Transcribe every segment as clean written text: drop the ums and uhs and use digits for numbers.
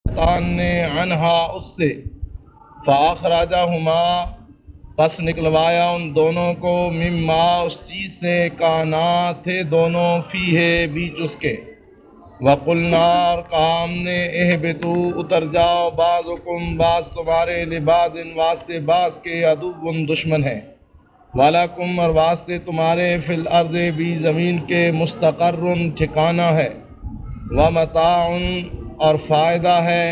شیطان نے عنہا اس سے فاخرجہما پس نکلوایا ان دونوں کو مما اس چیز سے کانا تھے دونوں فیہ بیچ اس کے وقلنا اور کہا ہم نے اہبتو اتر جاؤ بعضکم بعض تمہارے لبعض واسطے بعض کے عدو دشمن ہیں وَلَكُمْ اور واسطے تمہارے فی الارض بھی زمین کے مستقر ٹھکانہ ہے وَمَتَاعٌ اور فائدہ ہے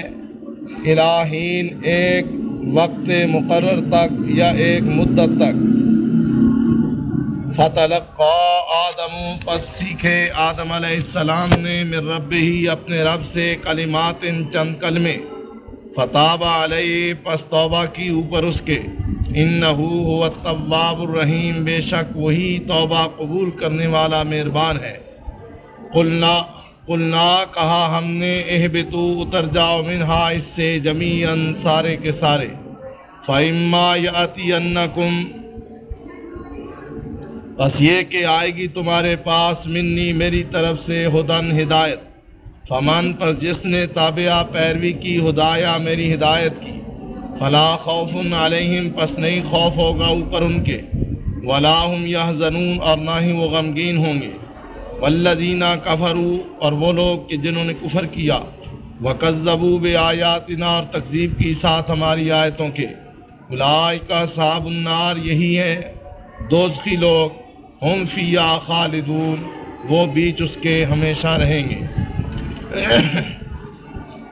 الہین ایک وقت مقرر تک یا ایک مدت تک فَتَلَقَّى آدَمُ پس سیکھے آدم علیہ السلام نے من ربہ اپنے رب سے کلمات چند کلمے فتاب علیہ پس توبہ کی اوپر اس کے انہو هو التواب الرحیم بے شک وہی توبہ قبول کرنے والا مہربان ہے قلنا کہا ہم نے اہبتو اتر جاؤ منہا اس سے جمیعاً سارے کے سارے فَإِمَّا يَأْتِيَنَّكُمْ بس یہ کہ آئے گی تمہارے پاس منی میری طرف سے ہدن ہدایت فمن پس جس نے تابعہ پیروی کی ہدایہ میری ہدایت کی فلا خوف علیہم پس نہیں خوف ہوگا اوپر ان کے ولا ہم یحزنون اور نہ ہی وہ غمگین ہوں گے والذین کفروا اور وہ لوگ کہ جنہوں نے کفر کیا وکذبوا بآیاتنا اور تکذیب کی ساتھ ہماری آیتوں کے اولئک اصحاب النار یہی ہے دوزخی لوگ ہم فیہا خالدون وہ بیچ اس کے ہمیشہ رہیں گے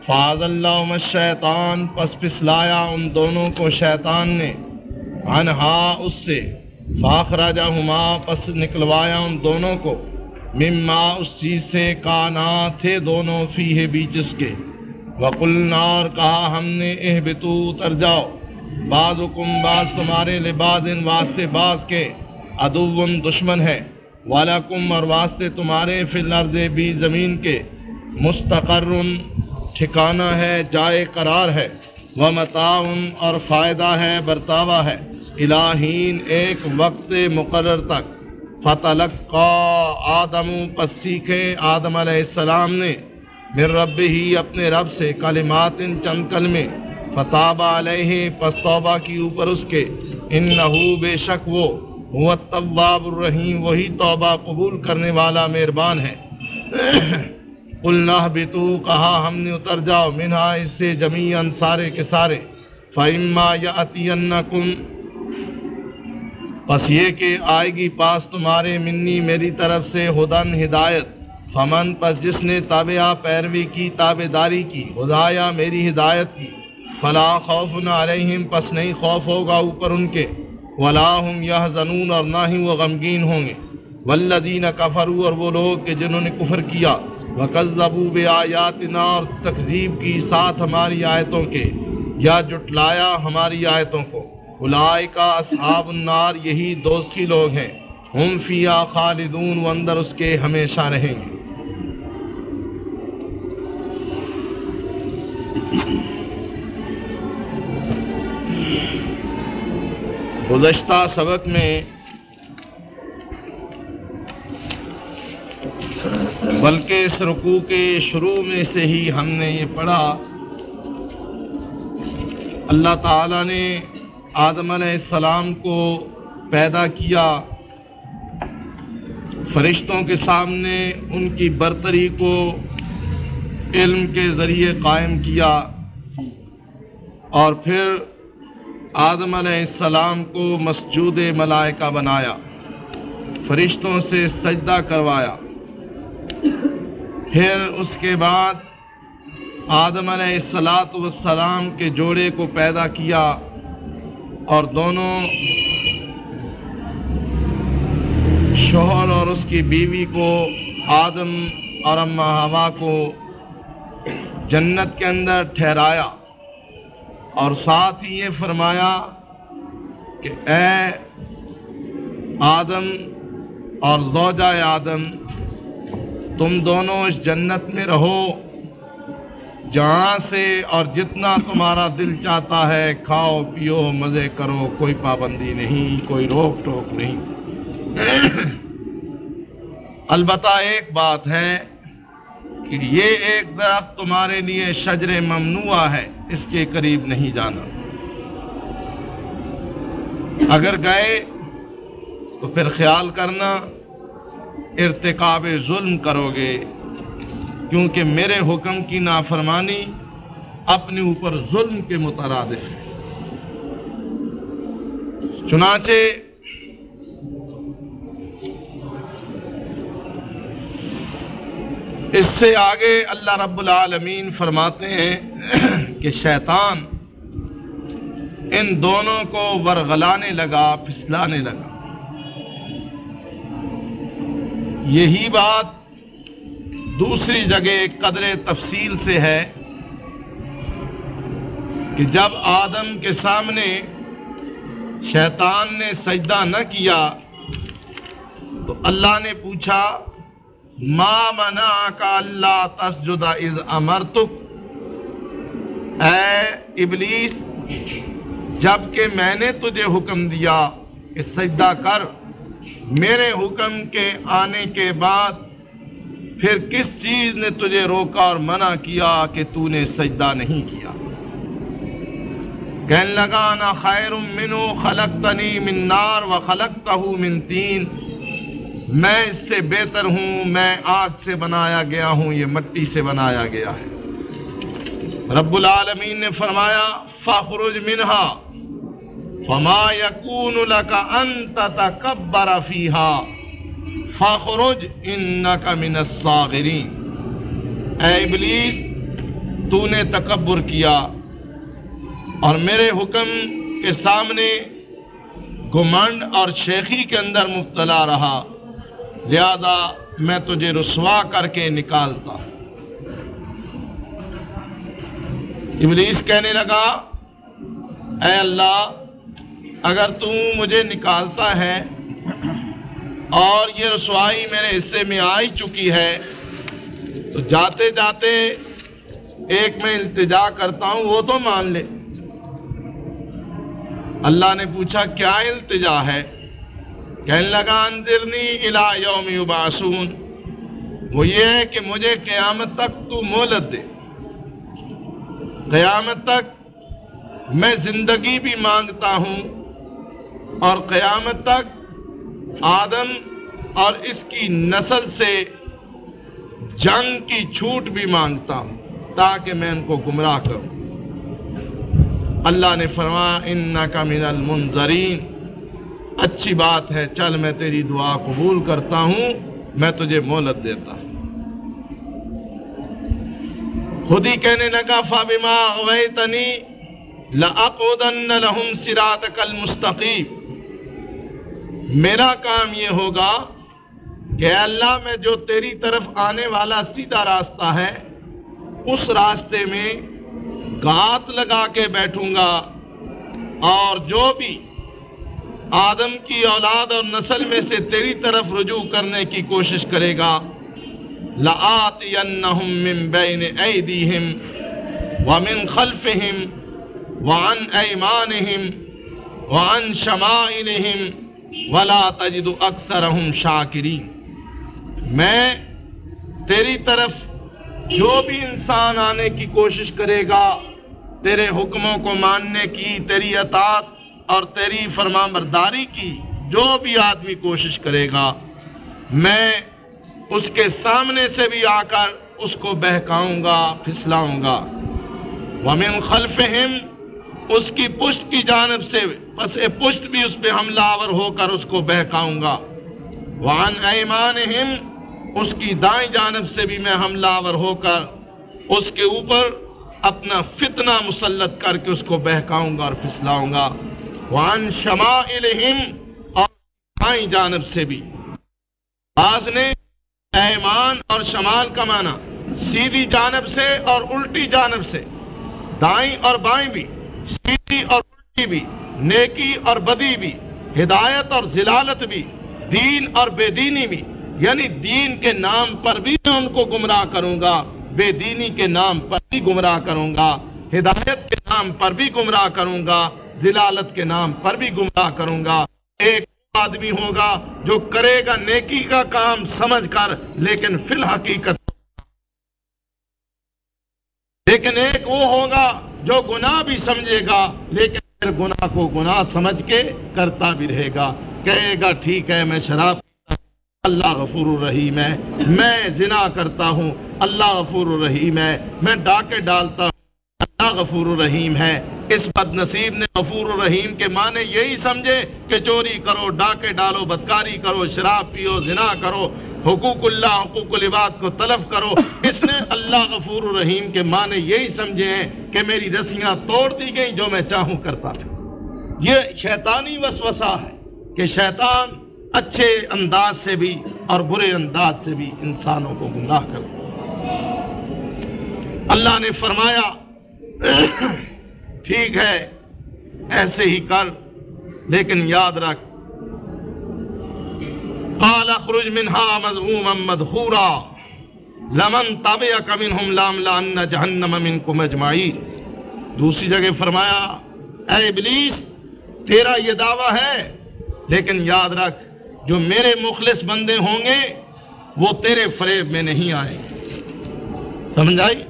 فاذ اللہم الشیطان پس پسلایا ان دونوں کو شیطان نے عنہا اس سے فاخرجہما پس نکلوایا ان دونوں کو مما اس چیز سے کانا تھے دونوں فیہ بیچ اس کے وقلنا اور کہا ہم نے اہبتو اتر جاؤ بعضکم بعض تمہارے لبعض واسطے بعض کے عدو دشمن ہے وَلَكُمْ اور واسطے تمہارے فی الارض بھی زمین کے مستقر ٹھکانہ ہے جائے قرار ہے وَمَتَاعٌ اور فائدہ ہے برتاوا ہے الہین ایک وقت مقرر تک فَتَلَقَّى آدم پس سیکھے آدم علیہ السلام نے من ربہ اپنے رب سے کلمات چند کلمے فتاب علیہ پس توبہ کی اوپر اس کے انہو بے شک وہ هو التواب الرحیم وہی توبہ قبول کرنے والا مہربان ہے قلنا اہبطوا کہا ہم نے اتر جاؤ منہا اس سے جمیعاً سارے کے سارے فإما یأتینکم پس یہ کہ آئے گی پاس تمہارے منی میری طرف سے ہدن ہدایت فمن پس جس نے تابعہ پیروی کی تابعداری کی ہدایہ میری ہدایت کی فلا خوف علیہم پس نہیں خوف ہوگا اوپر ان کے ولا ہم یحزنون اور نہ ہی وہ غمگین ہوں گے والذین کفروا اور وہ لوگ کہ جنہوں نے کفر کیا وکذبوا بآیاتنا اور تکذیب کی ساتھ ہماری آیتوں کے یا جٹلایا ہماری آیتوں کو اولئک اصحاب النار یہی دوزخی لوگ ہیں ہم فیہا خالدون وہ اندر اس کے ہمیشہ رہیں گے گزشتہ سبق میں بلکہ اس رکوع کے شروع میں سے ہی ہم نے یہ پڑھا اللہ تعالیٰ نے آدم علیہ السلام کو پیدا کیا فرشتوں کے سامنے ان کی برتری کو علم کے ذریعے قائم کیا اور پھر آدم علیہ السلام کو مسجود ملائکہ بنایا فرشتوں سے سجدہ کروایا پھر اس کے بعد آدم علیہ السلام کے جوڑے کو پیدا کیا اور دونوں شوہر اور اس کی بیوی کو آدم اور اماں حوا کو جنت کے اندر ٹھہرایا اور ساتھ ہی یہ فرمایا کہ اے آدم اور زوجہ آدم تم دونوں اس جنت میں رہو جہاں سے اور جتنا تمہارا دل چاہتا ہے کھاؤ پیو مزے کرو کوئی پابندی نہیں کوئی روک ٹوک نہیں البتہ ایک بات ہے کہ یہ ایک درخت تمہارے لیے شجر ممنوع ہے، اس کے قریب نہیں جانا۔ اگر گئے تو پھر خیال کرنا ارتکاب ظلم کرو گے، کیونکہ میرے حکم کی نافرمانی اپنے اوپر ظلم کے مترادف ہے۔ چنانچہ اس سے آگے اللہ رب العالمین فرماتے ہیں کہ شیطان ان دونوں کو ورغلانے لگا، پھسلانے لگا۔ یہی بات دوسری جگہ قدر تفصیل سے ہے کہ جب آدم کے سامنے شیطان نے سجدہ نہ کیا تو اللہ نے پوچھا ما منعک الا تسجد اذ امرتک، اے ابلیس جب کہ میں نے تجھے حکم دیا کہ سجدہ کر، میرے حکم کے آنے کے بعد پھر کس چیز نے تجھے روکا اور منع کیا کہ تو نے سجدہ نہیں کیا؟ کہنے لگا انا خیر منہ خلقتنی من نار وخلقتہ من طین، میں اس سے بہتر ہوں، میں آگ سے بنایا گیا ہوں، یہ مٹی سے بنایا گیا ہے۔ رب العالمین نے فرمایا فاخرج منہا فما یکون لک ان تتکبر فیہا فاخرج انک من الصاغرین، اے ابلیس تو نے تکبر کیا اور میرے حکم کے سامنے گھمنڈ اور شیخی کے اندر مبتلا رہا، لہذا میں تجھے رسوا کر کے نکالتا ہوں۔ ابلیس کہنے لگا اے اللہ اگر تو مجھے نکالتا ہے اور یہ رسوائی میرے حصے میں آئی چکی ہے تو جاتے جاتے ایک میں التجا کرتا ہوں، وہ تو مان لے۔ اللہ نے پوچھا کیا التجا ہے؟ کہنے لگا انذرنی الی یوم یبعثون، وہ یہ ہے کہ مجھے قیامت تک تو مہلت دے، قیامت تک میں زندگی بھی مانگتا ہوں اور قیامت تک آدم اور اس کی نسل سے جنگ کی چھوٹ بھی مانگتا ہوں تاکہ میں ان کو گمراہ کروں۔ اللہ نے فرمایا انک من المنظرین، اچھی بات ہے، چل میں تیری دعا قبول کرتا ہوں، میں تجھے مہلت دیتا ہوں۔ خود ہی کہنے لگا فَبِمَا أَغْوَيْتَنِي لَأَقْعُدَنَّ لَهُمْ صِرَاطَكَ الْمُسْتَقِيمَ، میرا کام یہ ہوگا کہ اللہ میں جو تیری طرف آنے والا سیدھا راستہ ہے اس راستے میں گھات لگا کے بیٹھوں گا، اور جو بھی آدم کی اولاد اور نسل میں سے تیری طرف رجوع کرنے کی کوشش کرے گا لَآتِيَنَّهُم مِّن بَيْنِ أَيْدِيهِمْ وَمِن خَلْفِهِمْ وَعَنْ أَيْمَانِهِمْ وَعَنْ شَمَائِلِهِمْ وَلَا تَجِدُ أَكْثَرَهُمْ شَاكِرِينَ، میں تیری طرف جو بھی انسان آنے کی کوشش کرے گا، تیرے حکموں کو ماننے کی، تیری اطاعت اور تیری فرمانبرداری کی جو بھی آدمی کوشش کرے گا، میں اس کے سامنے سے بھی آ کر اس کو بہکاؤں گا، پھسلاؤں گا۔ وَمِن خَلْفِهِمْ، اس کی پشت کی جانب سے، پس پشت بھی اس پہ حملہ آور ہو کر اس کو بہکاؤں گا۔ وَعَنْ أَيْمَانِهِمْ، اس کی دائیں جانب سے بھی میں حملہ آور ہو کر اس کے اوپر اپنا فتنہ مسلط کر کے اس کو بہکاؤں گا اور پھسلاؤں گا۔ وَعَنْ شَمَائِلِهِمْ، اور دائیں جانب سے بھی۔ بعض نے ایمان اور شمال کا معنی سیدھی جانب سے اور الٹی جانب سے، دائیں اور بائیں بھی، سیدھی اور الٹی بھی، نیکی اور بدی بھی، ہدایت اور ضلالت بھی، دین اور بے دینی بھی، یعنی دین کے نام پر بھی میں ان کو گمراہ کروں گا، بے دینی کے نام پر بھی گمراہ کروں گا، ہدایت کے نام پر بھی گمراہ کروں گا، ضلالت کے نام پر بھی گمراہ کروں گا۔ ایک آدمی ہوگا جو کرے گا نیکی کا کام سمجھ کر، لیکن فی الحقیقت لیکن ایک وہ ہوگا جو گناہ بھی سمجھے گا لیکن پھر گناہ کو گناہ سمجھ کے کرتا بھی رہے گا، کہے گا ٹھیک ہے میں شراب پیتا ہوں، اللہ غفور الرحیم ہے، میں زنا کرتا ہوں، اللہ غفور الرحیم ہے، میں ڈاکے ڈالتا ہوں، اللہ غفور الرحیم ہے۔ اس بد نصیب نے غفور الرحیم کے معنی یہی سمجھے کہ چوری کرو، ڈاکے ڈالو، بدکاری کرو، شراب پیو، زنا کرو، حقوق اللہ حقوق العباد کو تلف کرو۔ اس نے اللہ غفور الرحیم کے معنی یہی سمجھے ہیں کہ میری رسیاں توڑ دی گئیں، جو میں چاہوں کرتا تھا۔ یہ شیطانی وسوسہ ہے کہ شیطان اچھے انداز سے بھی اور برے انداز سے بھی انسانوں کو گمراہ کرتا ہے۔ اللہ نے فرمایا ٹھیک ہے ایسے ہی کر، لیکن یاد رکھ قال اخرج منها مذءوما مدحورا لمن تبعك منهم لأملأن جہنم منكم اجمعین۔ دوسری جگہ فرمایا اے ابلیس تیرا یہ دعویٰ ہے، لیکن یاد رکھ جو میرے مخلص بندے ہوں گے وہ تیرے فریب میں نہیں آئیں گے۔ سمجھ آئی؟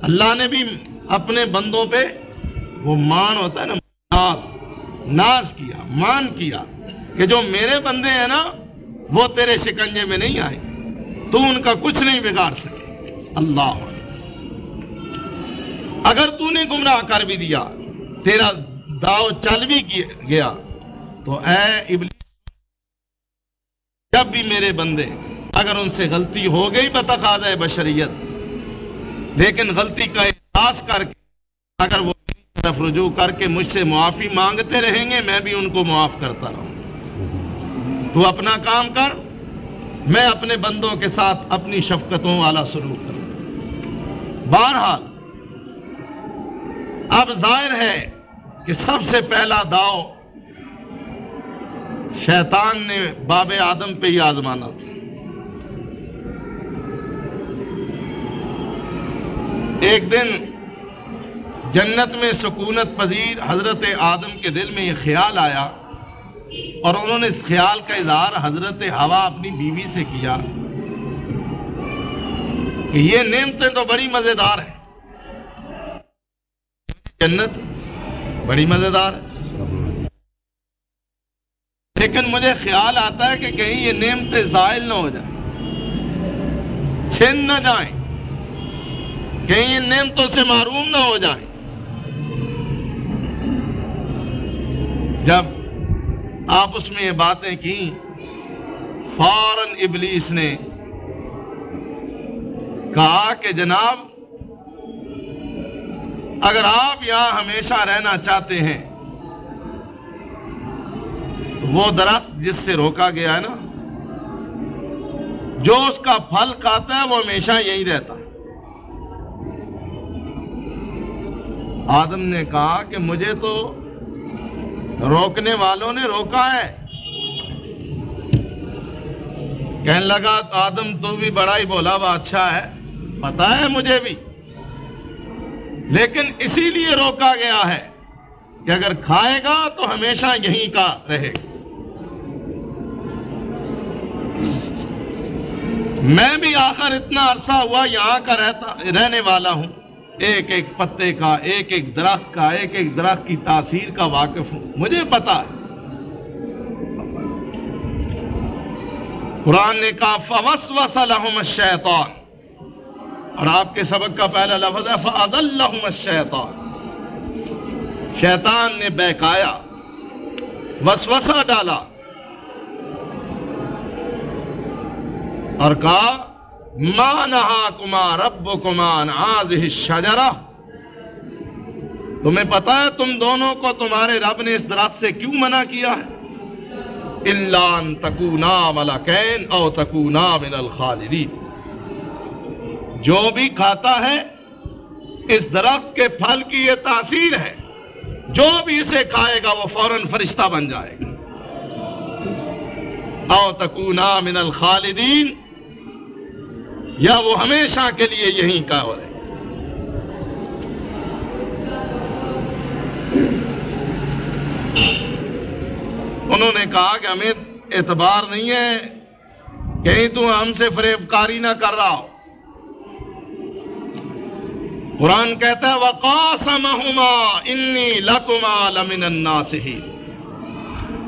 اللہ نے بھی اپنے بندوں پہ وہ مان ہوتا ہے نا، ناز کیا، مان کیا کہ جو میرے بندے ہیں نا وہ تیرے شکنجے میں نہیں آئے، تو ان کا کچھ نہیں بگاڑ سکے۔ اللہ اگر تو نے گمراہ کر بھی دیا، تیرا داؤ چل بھی گیا، تو اے ابلیس جب بھی میرے بندے اگر ان سے غلطی ہو گئی بتقاضۂ بشریت، لیکن غلطی کا احساس کر کے اگر وہ میری طرف رجوع کر کے مجھ سے معافی مانگتے رہیں گے، میں بھی ان کو معاف کرتا رہوں۔ تو اپنا کام کر، میں اپنے بندوں کے ساتھ اپنی شفقتوں والا سلوک کروں۔ بہرحال اب ظاہر ہے کہ سب سے پہلا داؤ شیطان نے باب آدم پہ ہی آزمانا تھا۔ ایک دن جنت میں سکونت پذیر حضرت آدم کے دل میں یہ خیال آیا، اور انہوں نے اس خیال کا اظہار حضرت حوا اپنی بیوی سے کیا کہ یہ نعمتیں تو بڑی مزیدار ہیں، جنت بڑی مزیدار ہے، لیکن مجھے خیال آتا ہے کہ کہیں یہ نعمتیں زائل نہ ہو جائیں، چھن نہ جائیں، کہیں یہ نعمتوں سے محروم نہ ہو جائیں۔ جب آپس میں یہ باتیں کی، فوراً ابلیس نے کہا کہ جناب اگر آپ یہاں ہمیشہ رہنا چاہتے ہیں تو وہ درخت جس سے روکا گیا ہے نا، جو اس کا پھل کھاتا ہے وہ ہمیشہ یہی رہتا ہے۔ آدم نے کہا کہ مجھے تو روکنے والوں نے روکا ہے۔ کہنے لگا آدم تو بھی بڑا ہی بولا بادشاہ ہے، پتا ہے مجھے بھی، لیکن اسی لیے روکا گیا ہے کہ اگر کھائے گا تو ہمیشہ یہیں کا رہے گا۔ میں بھی آخر اتنا عرصہ ہوا یہاں کا رہنے والا ہوں، ایک ایک پتے کا، ایک ایک درخت کا، ایک ایک درخت کی تاثیر کا واقف ہوں، مجھے پتا ہے۔ قرآن نے کہا فوسوس لہم الشیطان، اور آپ کے سبق کا پہلا لفظ ہے فاضلہم الشیطان، شیطان نے بہکایا، وسوسہ ڈالا اور کہا ما نہاکما ربکما عن ہذہ الشجرہ، تمہیں پتا ہے تم دونوں کو تمہارے رب نے اس درخت سے کیوں منع کیا ہے؟ الا ان تکونا ملکین او تکونا من الخالدین، جو بھی کھاتا ہے اس درخت کے پھل کی یہ تاثیر ہے، جو بھی اسے کھائے گا وہ فوراً فرشتہ بن جائے گا، او تکونا من الخالدین، یا وہ ہمیشہ کے لیے یہیں کا ہو رہے۔ انہوں نے کہا کہ ہمیں اعتبار نہیں ہے، کہیں تو ہم سے فریب کاری نہ کر رہا ہو۔ قرآن کہتا ہے وَقَاسَمَهُمَا إِنِّي لَكُمَا لَمِنَ النَّاصِحِينَ،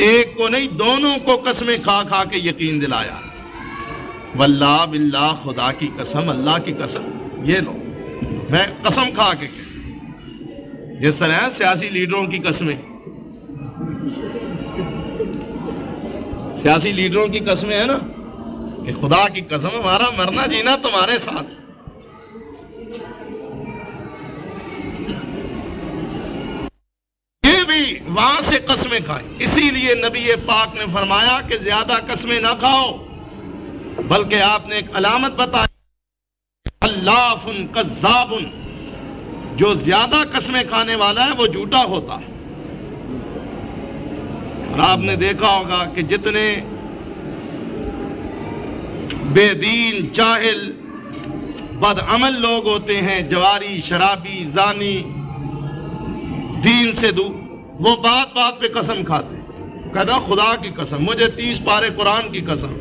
ایک کو نہیں دونوں کو قسمیں کھا کھا کے یقین دلایا. واللہ باللہ، خدا کی قسم، اللہ کی قسم، یہ لو میں قسم کھا کے جس طرح سیاسی لیڈروں کی قسمیں، سیاسی لیڈروں کی قسمیں ہیں نا کہ خدا کی قسم ہمارا مرنا جینا تمہارے ساتھ. یہ بھی وہاں سے قسمیں کھائیں. اسی لیے نبی پاک نے فرمایا کہ زیادہ قسمیں نہ کھاؤ، بلکہ آپ نے ایک علامت بتائی، حلاف کذاب، جو زیادہ قسمیں کھانے والا ہے وہ جھوٹا ہوتا ہے. اور آپ نے دیکھا ہوگا کہ جتنے بے دین، جاہل، بدعمل لوگ ہوتے ہیں، جواری، شرابی، زانی، دین سے دور، وہ بات بات پہ قسم کھاتے ہیں. کہتا خدا کی قسم، مجھے 30 پارے قرآن کی قسم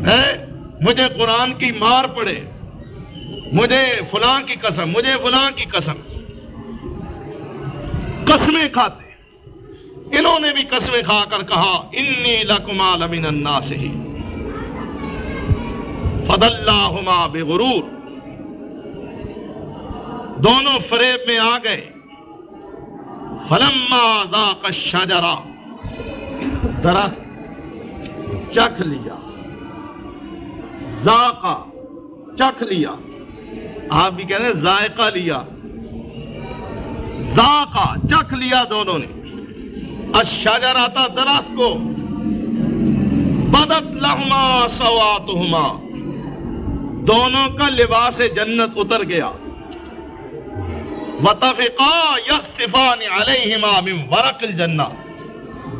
ہے، مجھے قرآن کی مار پڑے، مجھے فلاں کی قسم، مجھے فلاں کی قسم. قسمیں کھاتے. انہوں نے بھی قسمیں کھا کر کہا انی لکما لمن الناصحین، فدلاہما بغرور، دونوں فریب میں آ گئے. فلما ذاق الشجرہ، درخت چکھ لیا، ذاقہ چکھ لیا، آپ بھی کہتے ہیں ذائقہ لیا، ذاقہ چکھ لیا دونوں نے. الشجرہ، درخت کو، بدت لہما سواتہما، دونوں کا لباس جنت اتر گیا. وَطَفِقَا يَخْصِفَانِ عَلَيْهِمَا مِنْ وَرَقِ الْجَنَّةِ،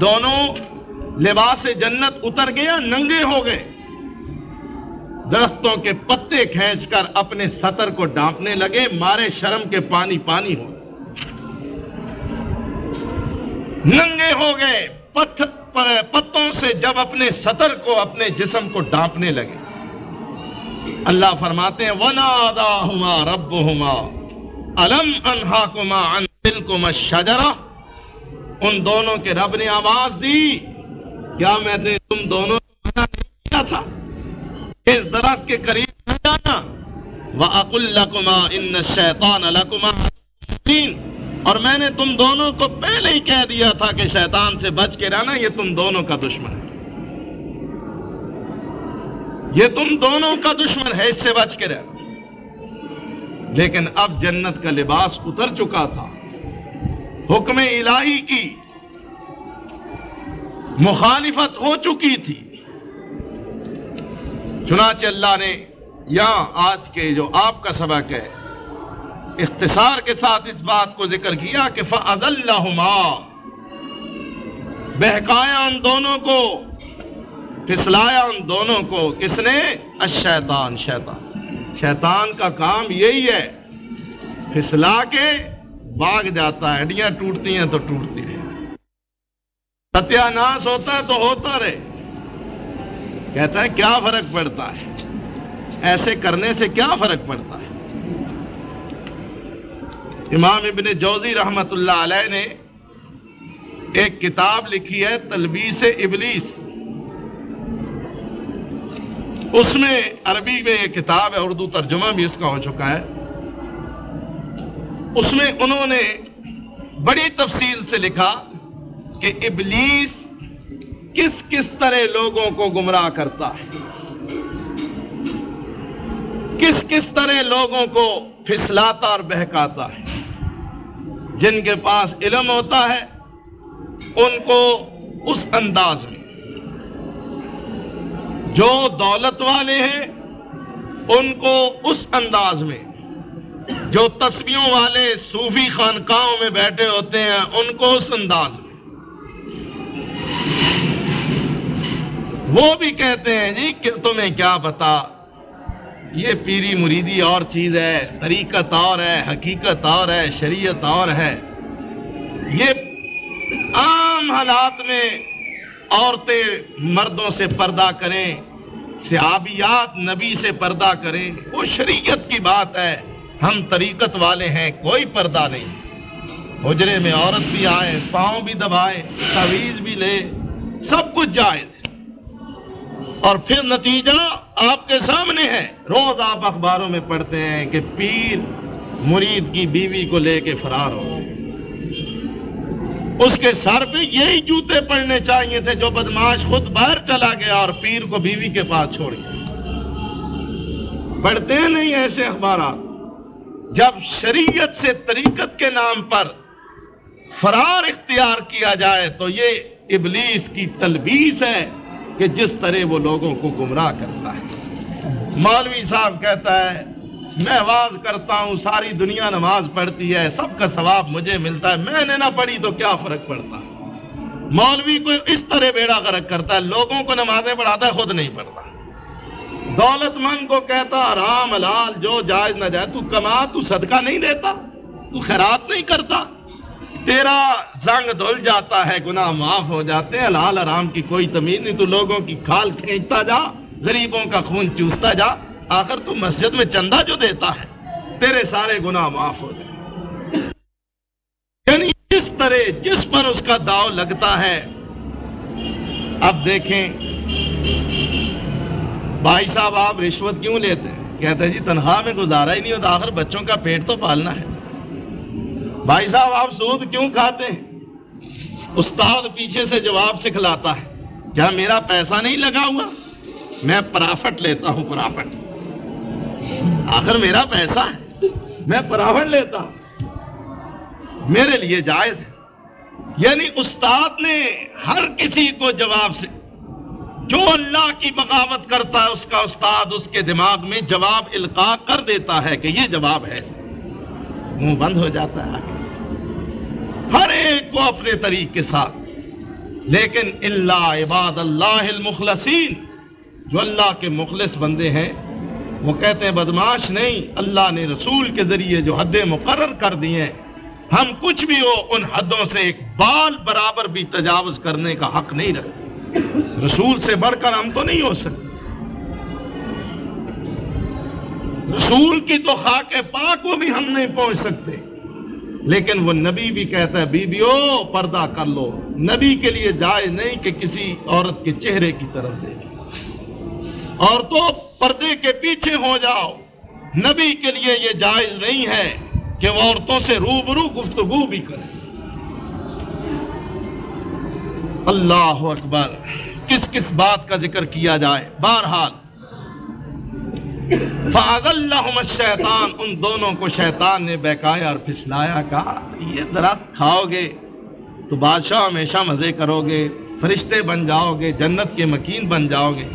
دونوں لباس جنت اتر گیا، ننگے ہو گئے. درختوں کے پتے کھینچ کر اپنے سطر کو ڈھانپنے لگے، مارے شرم کے پانی پانی ہو، ننگے ہو گئے. پتوں سے جب اپنے سطر کو، اپنے جسم کو ڈھانپنے لگے. اللہ فرماتے ہیں وَنَادَاهُمَا رَبُّهُمَا أَلَمْ أَنْهَاكُمَا عَنْ تِلْكُمَا الشَّجَرَةِ، ان دونوں کے رب نے آواز دی، کیا میں نے تم دونوں کو منع نہیں کیا تھا اس درخت کے قریب نہ جانا؟ وَأَقُلْ لَكُمَا إِنَّ الشَّيْطَانَ لَكُمَا عَدُوٌّ، اور میں نے تم دونوں کو پہلے ہی کہہ دیا تھا کہ شیطان سے بچ کے رہنا، یہ تم دونوں کا دشمن ہے، یہ تم دونوں کا دشمن ہے، اس سے بچ کے رہنا. لیکن اب جنت کا لباس اتر چکا تھا، حکم الہی کی مخالفت ہو چکی تھی. چنانچہ اللہ نے یہاں آج کے جو آپ کا سبق ہے اختصار کے ساتھ اس بات کو ذکر کیا کہ فَأَضَلَّهُمَا، بہکایا ان دونوں کو، پھسلایا ان دونوں کو. کس نے؟ الشیطان، شیطان کا کام یہی ہے، پھسلا کے بھاگ جاتا ہے. ہڈیاں ٹوٹتی ہیں تو ٹوٹتی ہیں، ستیہ ناش ہوتا ہے تو ہوتا رہے. کہتا ہے کیا فرق پڑتا ہے، ایسے کرنے سے کیا فرق پڑتا ہے. امام ابن جوزی رحمت اللہ علیہ نے ایک کتاب لکھی ہے تلبیس ابلیس. اس میں عربی میں یہ کتاب ہے، اردو ترجمہ بھی اس کا ہو چکا ہے. اس میں انہوں نے بڑی تفصیل سے لکھا کہ ابلیس کس کس طرح لوگوں کو گمراہ کرتا ہے، کس کس طرح لوگوں کو پھسلاتا اور بہکاتا ہے. جن کے پاس علم ہوتا ہے ان کو اس انداز میں، جو دولت والے ہیں ان کو اس انداز میں، جو تسبیحوں والے صوفی خانقاہوں میں بیٹھے ہوتے ہیں ان کو اس انداز میں. وہ بھی کہتے ہیں جی کہ تمہیں کیا پتا، یہ پیری مریدی اور چیز ہے، طریقت اور ہے، حقیقت اور ہے، شریعت اور ہے. یہ عام حالات میں عورتیں مردوں سے پردہ کریں، صحابیات نبی سے پردہ کریں، وہ شریعت کی بات ہے، ہم طریقت والے ہیں، کوئی پردہ نہیں۔ حجرے میں عورت بھی آئے، پاؤں بھی دبائے، تعویذ بھی لے، سب کچھ جائز ہے۔ اور پھر نتیجہ آپ کے سامنے ہے، روز آپ اخباروں میں پڑھتے ہیں کہ پیر مرید کی بیوی کو لے کے فرار ہو گئے۔ اس کے سر پہ یہی جوتے پڑنے چاہیے تھے جو بدماش خود باہر چلا گیا اور پیر کو بیوی کے پاس چھوڑ گیا۔ پڑھتے ہیں نہیں ایسے اخبارات؟ جب شریعت سے طریقت کے نام پر فرار اختیار کیا جائے تو یہ ابلیس کی تلبیس ہے کہ جس طرح وہ لوگوں کو گمراہ کرتا ہے۔ مولوی صاحب کہتا ہے میں واز کرتا ہوں، ساری دنیا نماز پڑھتی ہے، سب کا ثواب مجھے ملتا ہے، میں نے نہ پڑھی تو کیا فرق پڑتا؟ مولوی کو اس طرح بیڑا غرق کرتا ہے، لوگوں کو نمازیں پڑھاتا ہے، خود نہیں پڑھتا۔ دولت مند کو کہتا حرام حلال جو جائز نہ جائز، تو کما، تو صدقہ نہیں دیتا، تو خیرات نہیں کرتا، تیرا زنگ دھل جاتا ہے، گناہ معاف ہو جاتے ہیں، حلال حرام کی کوئی تمیز نہیں، تو لوگوں کی کھال کھینچتا جا، غریبوں کا خون چوستا جا، آخر تو مسجد میں چندہ جو دیتا ہے تیرے سارے گناہ معاف ہو جائے۔ یعنی اس طرح جس پر اس کا داؤ لگتا ہے۔ اب دیکھیں بھائی صاحب آپ رشوت کیوں لیتے ہیں؟ کہتے ہیں جی تنخواہ میں گزارا ہی نہیں ہوتا، آخر بچوں کا پیٹ تو پالنا ہے۔ بھائی صاحب آپ سود کیوں کھاتے ہیں؟ استاد پیچھے سے جواب سکھلاتا ہے، کیا میرا پیسہ نہیں لگا ہوا؟ میں پرافٹ لیتا ہوں، پرافٹ، آخر میرا پیسہ ہے، میں پرافٹ لیتا ہوں، میرے لیے جائز ہے۔ یعنی استاد نے ہر کسی کو جواب سے، جو اللہ کی بغاوت کرتا ہے اس کا استاد اس کے دماغ میں جواب القاء کر دیتا ہے کہ یہ جواب ہے، منہ بند ہو جاتا ہے آگے سے، ہر ایک کو اپنے طریق کے ساتھ۔ لیکن الا عباد اللہ المخلصین، جو اللہ کے مخلص بندے ہیں، وہ کہتے ہیں بدماش نہیں، اللہ نے رسول کے ذریعے جو حدیں مقرر کر دی ہیں، ہم کچھ بھی ہو ان حدوں سے ایک بال برابر بھی تجاوز کرنے کا حق نہیں رکھتے۔ رسول سے بڑھ کر ہم تو نہیں ہو سکتے، رسول کی تو خاک پاک کو بھی ہم نہیں پہنچ سکتے، لیکن وہ نبی بھی کہتا ہے بیویو پردہ کر لو۔ نبی کے لیے جائز نہیں کہ کسی عورت کے چہرے کی طرف دیکھے، عورتوں پردے کے پیچھے ہو جاؤ۔ نبی کے لیے یہ جائز نہیں ہے کہ وہ عورتوں سے روبرو گفتگو بھی کرے۔ اللہ اکبر، کس کس بات کا ذکر کیا جائے۔ بہرحال فَأَذَلَّهُمَ الشَّيْطَانُ، ان دونوں کو شیطان نے بہکایا اور پھسلایا، کہا یہ درخت کھاؤ گے تو بادشاہ ہمیشہ مزے کرو گے، فرشتے بن جاؤ گے، جنت کے مکین بن جاؤ گے۔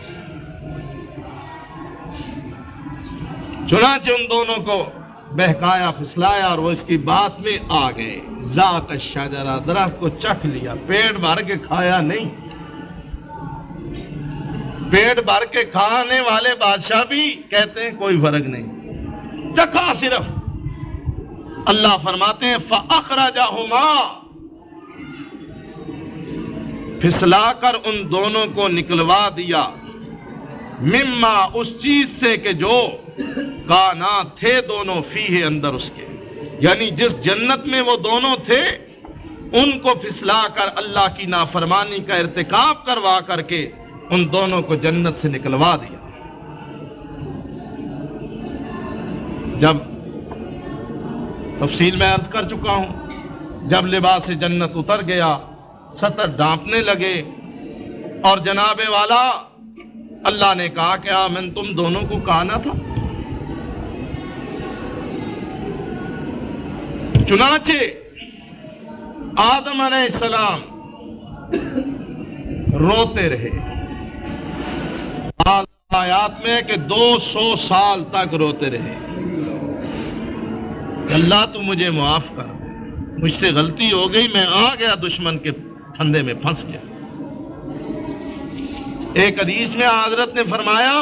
چنانچہ ان دونوں کو بہکایا پھسلایا اور وہ اس کی بات میں آ گئے۔ ذاق الشجرہ، درخت کو چکھ لیا، پیٹ بھر کے کھایا نہیں۔ پیٹ بھر کے کھانے والے بادشاہ بھی کہتے ہیں کوئی فرق نہیں، چکھا صرف۔ اللہ فرماتے ہیں فَأَخْرَجَهُمَا، پھسلا کر ان دونوں کو نکلوا دیا، مما، اس چیز سے کہ جو کانا تھے دونوں فیہ، اندر اس کے، یعنی جس جنت میں وہ دونوں تھے ان کو پھسلا کر اللہ کی نافرمانی کا ارتکاب کروا کر کے ان دونوں کو جنت سے نکلوا دیا۔ جب تفصیل میں عرض کر چکا ہوں، جب لباس جنت اتر گیا، سطر ڈانپنے لگے، اور جناب والا اللہ نے کہا کہ میں تم دونوں کو کہا نہ تھا؟ چنانچہ آدم علیہ السلام روتے رہے، آیات میں کہ 200 سال تک روتے رہے، اللہ تو مجھے معاف کر، مجھ سے غلطی ہو گئی، میں آ گیا دشمن کے پھندے میں پھنس گیا۔ ایک حدیث میں حضرت نے فرمایا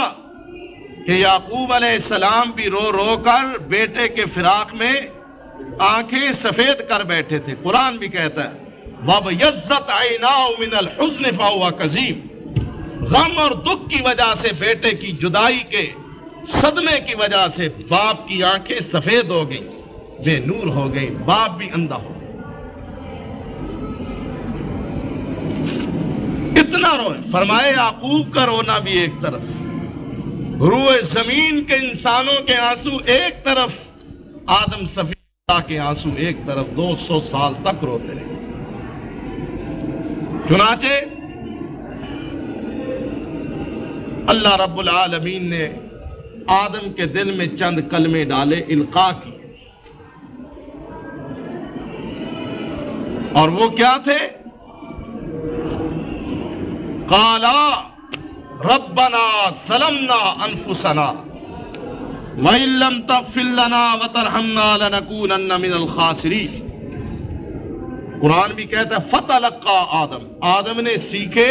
کہ یعقوب علیہ السلام بھی رو رو کر بیٹے کے فراق میں آنکھیں سفید کر بیٹھے تھے۔ قرآن بھی کہتا ہے وَبْيَضَّتْ عَيْنَاهُ مِنَ الْحُزْنِ فَهُوَ كَظِيمٌ، غم اور دکھ کی وجہ سے بیٹے کی جدائی کے صدمے کی وجہ سے باپ کی آنکھیں سفید ہو گئیں، بے نور ہو گئی، باپ بھی اندھا ہو گیا۔ اتنا روئے، فرمائے یعقوب کا رونا بھی ایک طرف، روئے زمین کے انسانوں کے آنسو ایک طرف، آدم صفی اللہ کے آنسو ایک طرف، 200 سال تک روتے رہے۔ چنانچہ اللہ رب العالمین نے آدم کے دل میں چند کلمے ڈالے، القاء کیے، اور وہ کیا تھے؟ قالا ربنا ظلمنا انفسنا وَإِن لَّمْ تَغْفِرْ لَنَا وَتَرْحَمْنَا لَنَكُونَنَّ مِنَ الْخَاسِرِينَ۔ قرآن بھی کہتا ہے فَتَلَقَّى آدم نے سیکھے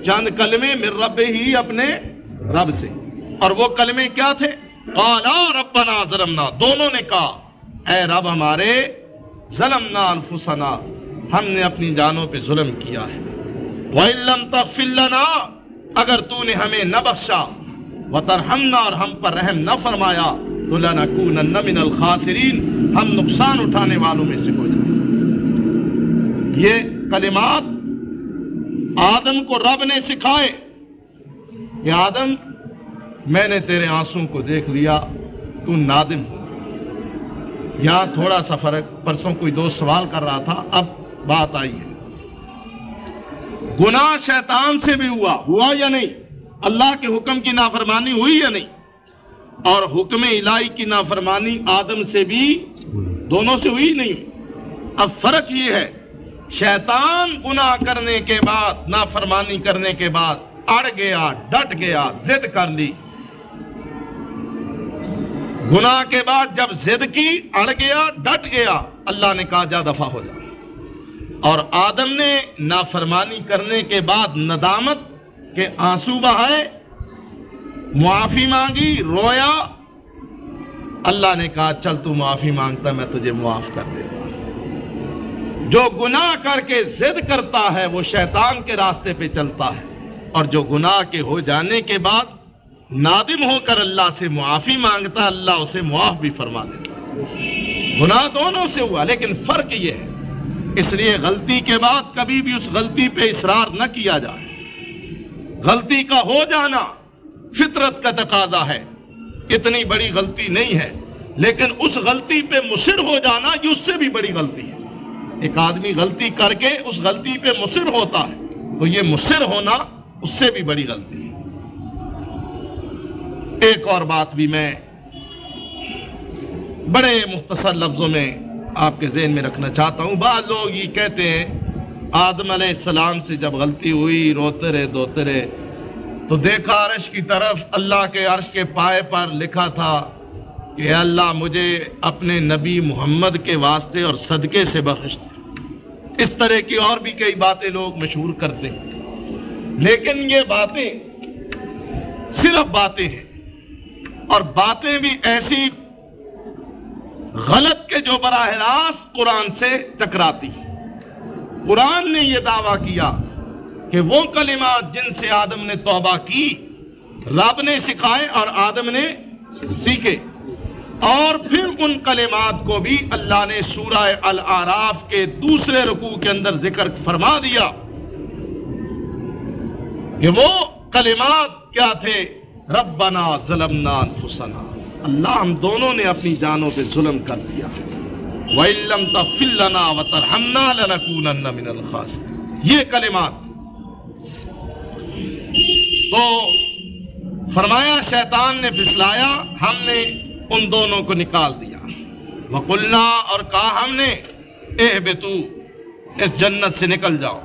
چند کلمے من رب ہی، اپنے رب سے، اور وہ کلمے کیا تھے؟ قالا ربنا ظلمنا، دونوں نے کہا اے رب ہمارے، ظلمنا انفسنا، ہم نے اپنی جانوں پہ ظلم کیا ہے، وَإِن لَّمْ تَغْفِرْ لَنَا، اگر تو نے ہمیں نہ بخشا، وَتَرْحَمْنَا، اور ہم پر رحم نہ فرمایا، تو لَنَكُونَنَّ مِنَ الْخَاسِرِينَ، ہم نقصان اٹھانے والوں میں سے ہو جائیں۔ یہ کلمات آدم کو رب نے سکھائے کہ آدم، میں نے تیرے آنسوں کو دیکھ لیا، تو نادم ہو۔ یہاں تھوڑا سا فرق، پرسوں کوئی دوست سوال کر رہا تھا، اب بات آئی ہے، گناہ شیطان سے بھی ہوا یا نہیں؟ اللہ کے حکم کی نافرمانی ہوئی یا نہیں؟ اور حکم الہی کی نافرمانی آدم سے بھی، دونوں سے ہوئی نہیں؟ اب فرق یہ ہے، شیطان گناہ کرنے کے بعد، نافرمانی کرنے کے بعد اڑ گیا، ڈٹ گیا، ضد کر لی، گناہ کے بعد جب ضد کی، اڑ گیا، ڈٹ گیا، اللہ نے کہا جا دفع ہو جا۔ اور آدم نے نافرمانی کرنے کے بعد ندامت کے آنسو بہائے، معافی مانگی، رویا، اللہ نے کہا چل تو معافی مانگتا میں تجھے معاف کر دے گا۔ جو گناہ کر کے ضد کرتا ہے وہ شیطان کے راستے پہ چلتا ہے، اور جو گناہ کے ہو جانے کے بعد نادم ہو کر اللہ سے معافی مانگتا ہے، اللہ اسے معاف بھی فرما دیتا۔ گناہ دونوں سے ہوا، لیکن فرق یہ ہے، اس لیے غلطی کے بعد کبھی بھی اس غلطی پہ اصرار نہ کیا جائے۔ غلطی کا ہو جانا فطرت کا تقاضا ہے، اتنی بڑی غلطی نہیں ہے، لیکن اس غلطی پہ مصر ہو جانا یہ اس سے بھی بڑی غلطی ہے۔ ایک آدمی غلطی کر کے اس غلطی پہ مصر ہوتا ہے، تو یہ مصر ہونا اس سے بھی بڑی غلطی ہے۔ ایک اور بات بھی میں بڑے مختصر لفظوں میں آپ کے ذہن میں رکھنا چاہتا ہوں۔ بعض لوگ یہ کہتے ہیں آدم علیہ السلام سے جب غلطی ہوئی، روتے رہے دوتے رہے، تو دیکھا عرش کی طرف، اللہ کے عرش کے پائے پر لکھا تھا کہ اے اللہ مجھے اپنے نبی محمد کے واسطے اور صدقے سے بخش دے۔ اس طرح کی اور بھی کئی باتیں لوگ مشہور کرتے ہیں، لیکن یہ باتیں صرف باتیں ہیں، اور باتیں بھی ایسی غلط کے جو براہ راست قرآن سے ٹکراتی۔ قرآن نے یہ دعویٰ کیا کہ وہ کلمات جن سے آدم نے توبہ کی رب نے سکھائے اور آدم نے سیکھے، اور پھر ان کلمات کو بھی اللہ نے سورہ الاعراف کے دوسرے رکوع کے اندر ذکر فرما دیا کہ وہ کلمات کیا تھے؟ ربنا ظلمنا انفسنا، اللہ ہم دونوں نے اپنی جانوں پہ ظلم کر دیا، وَإِن لَّمْ تَغْفِرْ لَنَا وَتَرْحَمْنَا لَنَكُونَنَّ مِنَ الْخَاسِرِينَ، یہ کلمات۔ تو فرمایا شیطان نے پھسلایا، ہم نے ان دونوں کو نکال دیا، وَقُلْنَا، اور کہا ہم نے، اِہْبِطُوا، اس جنت سے نکل جاؤ،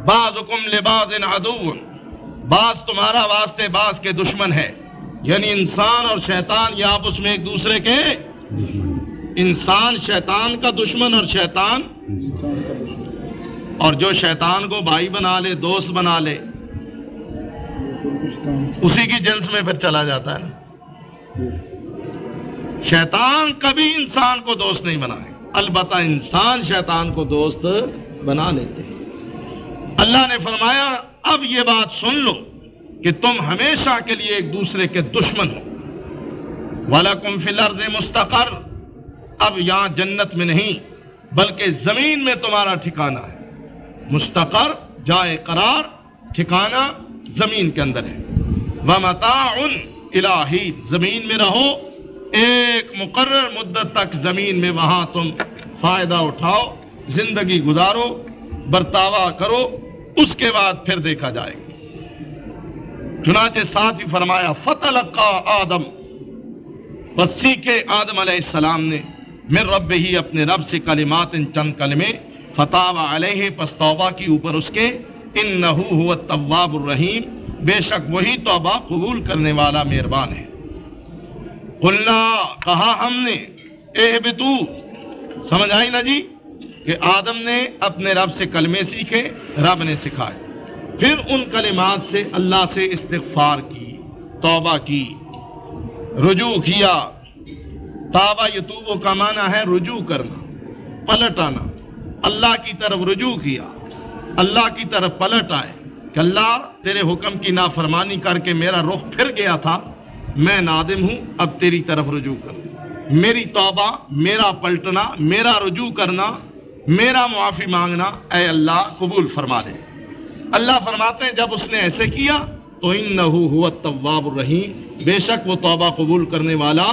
بَعْضُكُمْ لِبَعْضٍ عَدُوٌّ، بعض تمہارا واسطے بعض کے دشمن ہے، یعنی انسان اور شیطان یہ آپس میں ایک دوسرے کے، انسان شیطان کا دشمن اور شیطان، اور جو شیطان کو بھائی بنا لے، دوست بنا لے، اسی کی جنس میں پھر چلا جاتا ہے نا۔ شیطان کبھی انسان کو دوست نہیں بنائے، البتہ انسان شیطان کو دوست بنا لیتے ہیں۔ اللہ نے فرمایا اب یہ بات سن لو کہ تم ہمیشہ کے لیے ایک دوسرے کے دشمن ہو۔ وَلَكُمْ فِي الْأَرْضِ مُسْتَقَرٌ، اب یہاں جنت میں نہیں بلکہ زمین میں تمہارا ٹھکانہ ہے۔ مستقر جائے قرار، ٹھکانہ زمین کے اندر ہے۔ وَمَتَاعٌ إِلَىٰ حِینٍ، زمین میں رہو ایک مقرر مدت تک، زمین میں وہاں تم فائدہ اٹھاؤ، زندگی گزارو، برتاوا کرو، اس کے بعد پھر دیکھا جائے گا۔ چنانچہ ساتھ ہی فرمایا فَتَلَقَّىٰ آدم، بس سیکھے آدم علیہ السلام نے من رب ہی، اپنے رب سے، کلمات چند کلمے، فتاب علیہ، پس توبہ کی اوپر اس کے، انہ هو التواب الرحیم، بے شک وہی توبہ قبول کرنے والا مہربان ہے۔ قلنا، کہا ہم نے، اہبتو، سمجھ آئی نا جی کہ آدم نے اپنے رب سے کلمے سیکھے، رب نے سکھائے، پھر ان کلمات سے اللہ سے استغفار کی، توبہ کی، رجوع کیا۔ تابہ یتوبو کا معنی ہے رجوع کرنا، پلٹ آنا، اللہ کی طرف رجوع کیا، اللہ کی طرف پلٹ آئے کہ اللہ تیرے حکم کی نافرمانی کر کے میرا رخ پھر گیا تھا، میں نادم ہوں، اب تیری طرف رجوع کروں، میری توبہ، میرا پلٹنا، میرا رجوع کرنا، میرا معافی مانگنا اے اللہ قبول فرما دے۔ اللہ فرماتے ہیں جب اس نے ایسے کیا تو انہ هو التواب الرحیم، بے شک وہ توبہ قبول کرنے والا،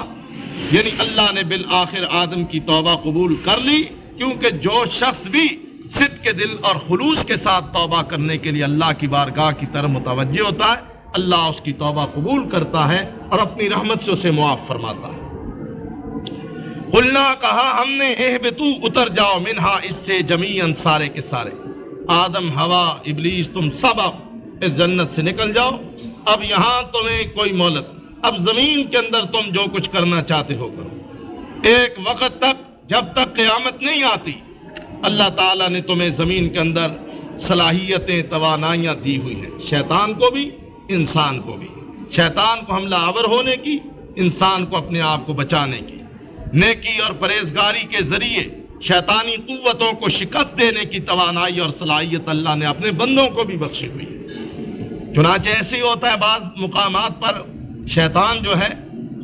یعنی اللہ نے بالآخر آدم کی توبہ قبول کر لی، کیونکہ جو شخص بھی صدق کے دل اور خلوص کے ساتھ توبہ کرنے کے لیے اللہ کی بارگاہ کی طرف متوجہ ہوتا ہے، اللہ اس کی توبہ قبول کرتا ہے اور اپنی رحمت سے اسے معاف فرماتا ہے۔ قلنا، کہا ہم نے، اہبتو، اتر جاؤ، منہا، اس سے، جمیعاً، سارے کے سارے، آدم، ہوا، ابلیس، تم سب اب اس جنت سے نکل جاؤ، اب یہاں تمہیں کوئی مہلت، اب زمین کے اندر تم جو کچھ کرنا چاہتے ہو کرو۔ ایک وقت تک، جب تک قیامت نہیں آتی، اللہ تعالیٰ نے تمہیں زمین کے اندر صلاحیتیں، توانائیاں دی ہوئی ہیں، شیطان کو بھی، انسان کو بھی، شیطان کو حملہ آور ہونے کی، انسان کو اپنے آپ کو بچانے کی، نیکی اور پرہیزگاری کے ذریعے شیطانی قوتوں کو شکست دینے کی توانائی اور صلاحیت اللہ نے اپنے بندوں کو بھی بخشی ہوئی ہے۔ چنانچہ ایسے ہی ہوتا ہے، بعض مقامات پر شیطان جو ہے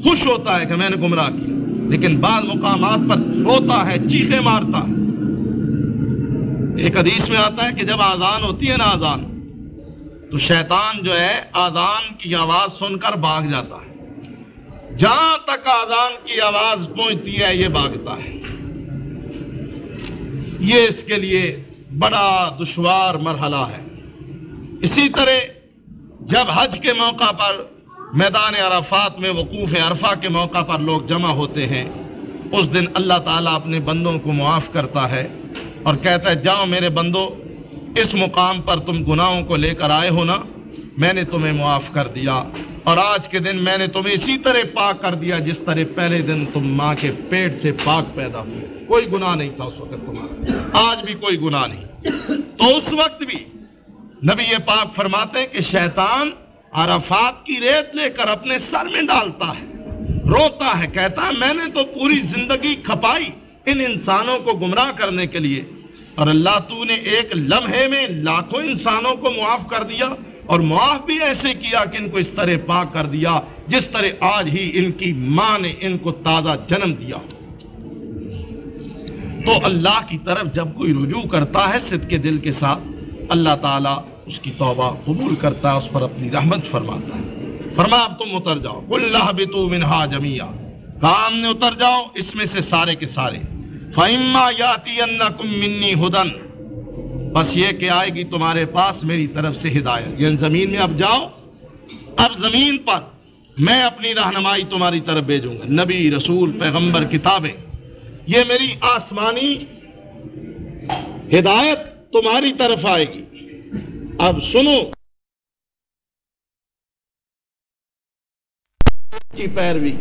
خوش ہوتا ہے کہ میں نے گمراہ کیا، لیکن بعض مقامات پر روتا ہے، چیخیں مارتا ہے۔ ایک حدیث میں آتا ہے کہ جب آذان ہوتی ہے نا، آذان، تو شیطان جو ہے آذان کی آواز سن کر بھاگ جاتا ہے، جہاں تک آذان کی آواز پہنچتی ہے یہ بھاگتا ہے۔ یہ اس کے لیے بڑا دشوار مرحلہ ہے۔ اسی طرح جب حج کے موقع پر میدان عرفات میں وقوف عرفہ کے موقع پر لوگ جمع ہوتے ہیں، اس دن اللہ تعالیٰ اپنے بندوں کو معاف کرتا ہے اور کہتا ہے جاؤ میرے بندو، اس مقام پر تم گناہوں کو لے کر آئے ہو نا، میں نے تمہیں معاف کر دیا، اور آج کے دن میں نے تمہیں اسی طرح پاک کر دیا جس طرح پہلے دن تم ماں کے پیٹ سے پاک پیدا ہوئے، کوئی گناہ نہیں تھا اس وقت تمہارا، آج بھی کوئی گناہ نہیں۔ تو اس وقت بھی نبی پاک فرماتے ہیں کہ شیطان عرفات کی ریت لے کر اپنے سر میں ڈالتا ہے، روتا ہے، کہتا ہے میں نے تو پوری زندگی کھپائی ان انسانوں کو گمراہ کرنے کے لیے، اور اللہ تو نے ایک لمحے میں لاکھوں انسانوں کو معاف کر دیا، اور معاف بھی ایسے کیا کہ ان کو اس طرح پاک کر دیا جس طرح آج ہی ان کی ماں نے ان کو تازہ جنم دیا۔ تو اللہ کی طرف جب کوئی رجوع کرتا ہے صدق کے دل کے ساتھ، اللہ تعالیٰ اس کی توبہ قبول کرتا ہے، اس پر اپنی رحمت فرماتا ہے۔ فرما اب تم اتر جاؤ، قُلْ اهْبِطُوا مِنْهَا جَمِيعًا، کہا ہم نے اتر جاؤ اس میں سے سارے کے سارے، فَإِمَّا يَأْتِيَنَّكُم مِّنِّي هُدًى، بس یہ کہ آئے گی تمہارے پاس میری طرف سے ہدایت، یعنی زمین میں اب جاؤ، اب زمین پر میں اپنی رہنمائی تمہاری طرف بھیجوں گا، نبی، رسول، پیغمبر، کتابیں، یہ میری آسمانی ہدایت تمہاری طرف آئے گی۔ اب سنو، کی پیروی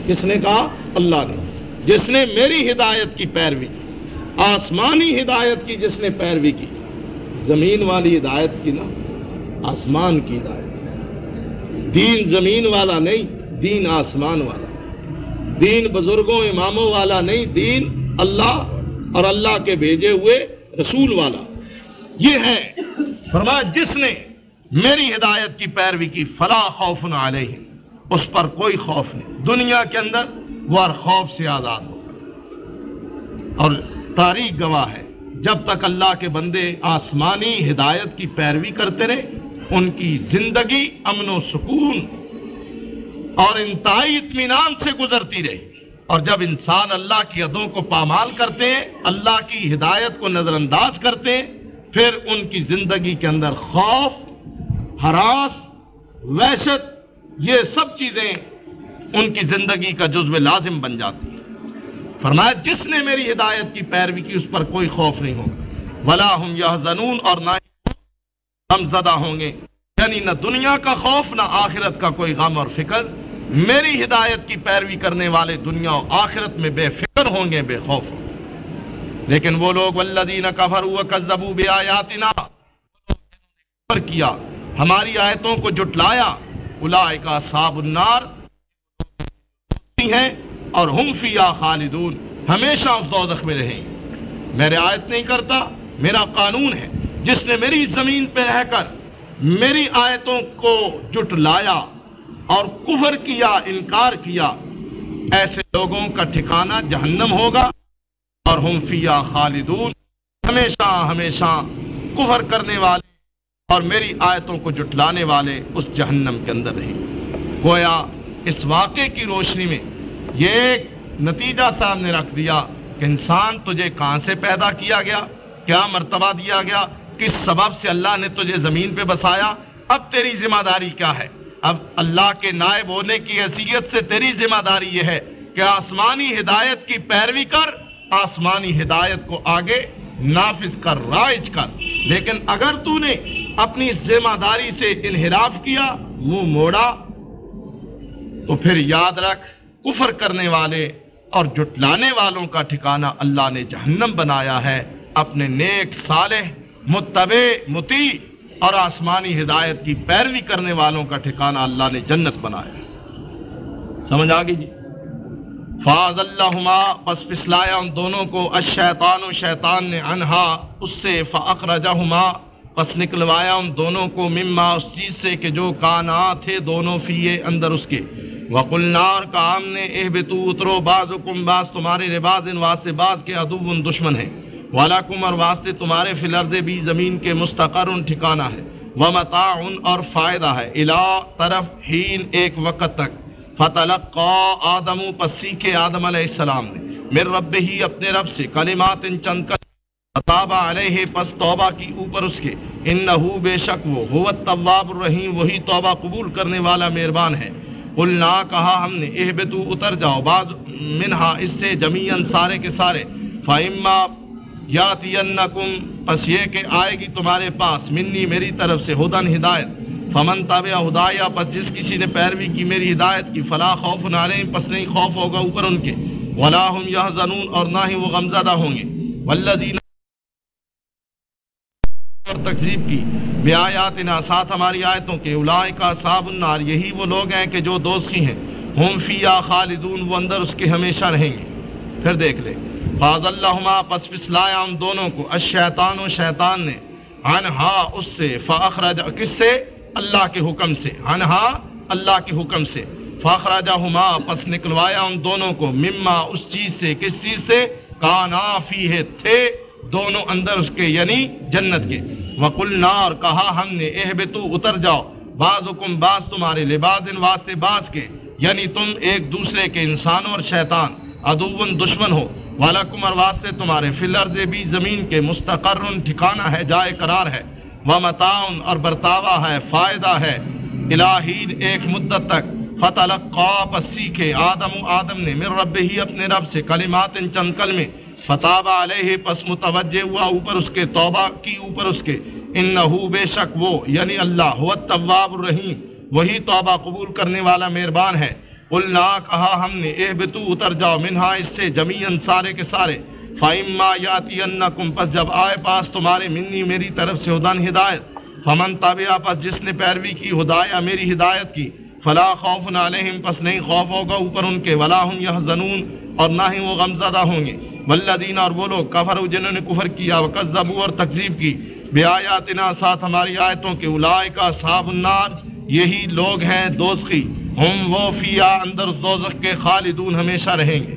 کس نے کہا؟ اللہ نے، جس نے میری ہدایت کی پیروی، آسمانی ہدایت کی جس نے پیروی کی، زمین والی ہدایت کی نا، آسمان کی ہدایت، دین زمین والا نہیں، دین آسمان والا، دین بزرگوں اماموں والا نہیں، دین اللہ اور اللہ کے بھیجے ہوئے رسول والا، یہ ہے فرمایا جس نے میری ہدایت کی پیروی کی فلا خوف علیہم، اس پر کوئی خوف نہیں، دنیا کے اندر وہ ہر خوف سے آزاد ہو۔ اور تاریخ گواہ ہے جب تک اللہ کے بندے آسمانی ہدایت کی پیروی کرتے رہے ان کی زندگی امن و سکون اور انتہائی اطمینان سے گزرتی رہی، اور جب انسان اللہ کی حدوں کو پامال کرتے ہیں، اللہ کی ہدایت کو نظر انداز کرتے ہیں، پھر ان کی زندگی کے اندر خوف، ہراس، وحشت، یہ سب چیزیں ان کی زندگی کا جزو لازم بن جاتی ہیں۔ فرمایا جس نے میری ہدایت کی پیروی کی اس پر کوئی خوف نہیں ہوگا، ولا ہم یحزنون، اور نہ غم زدہ ہوں گے، یعنی نہ دنیا کا خوف نہ آخرت کا کوئی غم اور فکر۔ میری ہدایت کی پیروی کرنے والے دنیا و آخرت میں بے فکر ہوں گے، بے خوف ہوں گے۔ لیکن وہ لوگ والذین کفروا وکذبوا بآیاتنا، کفر کیا، ہماری آیتوں کو جھٹلایا، اولئک اصحاب النار، ہیں اور ہم فیہا خالدون، ہمیشہ اس دوزخ میں رہیں گے۔ میں رعایت نہیں کرتا، میرا قانون ہے، جس نے میری زمین پہ رہ کر میری آیتوں کو جھٹلایا اور کفر کیا، انکار کیا، ایسے لوگوں کا ٹھکانہ جہنم ہوگا، اور ہم فیہا خالدون، ہمیشہ ہمیشہ کفر کرنے والے اور میری آیتوں کو جھٹلانے والے اس جہنم کے اندر رہیں گے۔ گویا اس واقعے کی روشنی میں یہ ایک نتیجہ سامنے رکھ دیا کہ انسان تجھے کہاں سے پیدا کیا گیا، کیا مرتبہ دیا گیا، کس سبب سے اللہ نے تجھے زمین پہ بسایا، اب تیری ذمہ داری کیا ہے۔ اب اللہ کے نائب ہونے کی حیثیت سے تیری ذمہ داری یہ ہے کہ آسمانی ہدایت کی پیروی کر، آسمانی ہدایت کو آگے نافذ کر، رائج کر۔ لیکن اگر تو نے اپنی ذمہ داری سے انحراف کیا، منہ موڑا، تو پھر یاد رکھ کفر کرنے والے اور جھٹلانے والوں کا ٹھکانہ اللہ نے جہنم بنایا ہے، اپنے نیک صالح متبع مطیع اور آسمانی ہدایت کی پیروی کرنے والوں کا ٹھکانہ اللہ نے جنت بنایا ہے۔ سمجھ آگئی جی؟ فَأَزَلَّهُمَا، پس پھسلایا ان دونوں کو، الشیطان، شیطان نے، عنہا، اس سے، فَأَخْرَجَهُمَا، پس نکلوایا ان دونوں کو، مما، اس چیز سے کہ جو کانا تھے دونوں، فیے، اندر اس کے، وَقُلْنَا، اور کہا ہم نے، اہبتو، اترو، بعضکم، بعض تمہارے لبعض، واسطے بعض کے، عدو، دشمن ہیں، وَلَکُمْ، اور واسطے تمہارے، فی الارض، بھی زمین کے، مستقر، ٹھکانہ ہے، وَمَتَاعٌ، اور فائدہ ہے، اِلیٰ، طرف، حین، ایک وقت تک، فَتَلَقَّىٰ آدَمُ، پس سیکھے آدم علیہ السلام نے، مِن رَبِّهِ، اپنے رب سے، کلمات، چند فتاب علیہ، پس توبہ کی اوپر اس کے، انہو، بے شک وہ، هو التواب الرحیم، وہی توبہ قبول کرنے والا مہربان ہے۔ قلنا، کہا ہم نے، اہبتو، اتر جاؤ، بعض منہا، اس سے، جمیعاً، سارے کے سارے، فَإِمَّا یاتینکم، پس یہ کہ آئے گی تمہارے پاس، منی، میری طرف سے، ہدن، ہدایت، فمن تبع ہدایا، پس جس کسی نے پیروی کی میری ہدایت کی، فلا خوف علیہم، پس نہیں خوف ہوگا اوپر ان کے، ولا ہم یحزنون، اور نہ ہی وہ غمزدہ ہوں گے، والذین، اور تکذیب کی، بآیاتنا، ساتھ ہماری آیتوں کے، اولئک اصحاب النار، یہی وہ لوگ ہیں کہ جو دوزخی ہیں، ہم فیہا خالدون، وہ اندر اس کے ہمیشہ رہیں گے۔ پھر دیکھ لے، فَأَزَلَّهُمَا، پس پھسلایا ان دونوں کو، الشیطان، شیطان نے، عنہا، اس سے، فَأَخْرَجَ، کس سے؟ اللہ کے حکم سے، عنہا، اللہ کے حکم سے، فَأَخْرَجَهُمَا، پس نکلوایا ان دونوں کو، مما، اس چیز سے، کس چیز سے؟ کانا فیہ، تھے دونوں اندر اس کے، یعنی جنت کے، وَقُلْنَا، اور کہا ہم نے، اہبتو، اتر جاؤ، بعضکم، بعض تمہارے، لبعض، واسطے بعض کے، یعنی تم ایک دوسرے کے، انسان اور شیطان، عدو، دشمن ہو، وَلَکُمْ، اور واسطے تمہارے، فی الارض، بھی زمین کے، مستقر، ٹھکانہ ہے، جائے قرار ہے، وَمَتَاعٌ، اور برتاوا ہے، فائدہ ہے، الہین، ایک مدت تک، فَتَلَقَّىٰ، پس سیکھے، آدم نے، مِن رَبِّهِ، اپنے رب سے، کلمات، چند کلمے، فتاب علیہ، پس متوجہ ہوا اوپر اس کے، توبہ کی اوپر اس کے، انہو، بے شک وہ، یعنی اللہ، هو التواب الرحیم، وہی توبہ قبول کرنے والا مہربان ہے۔ قلنا، کہا ہم نے، اہبتو، اتر جاؤ، منہا، اس سے، جمیعاً، سارے کے سارے، فَإِمَّا یاتینکم، پس جب آئے پاس تمہارے، منی، میری طرف سے، ہدن، ہدایت، فمن تبع، پس جس نے پیروی کی، ہدایہ، میری ہدایت کی، فلا خوف علیہم، پس نہیں خوف ہوگا اوپر ان کے، ولا ہم یحزنون، اور نہ ہی وہ غمزدہ ہوں گے، والذین، اور وہ لوگ، کفروا، جنہوں نے کفر کیا، وکذبوا، اور تکذیب کی، بیااتنا ساتھ ہماری آیتوں کے اولئک اصحاب النار یہی لوگ ہیں دوزخی ہم وہ فیہا اندر دوزخ کے خالدون ہمیشہ رہیں گے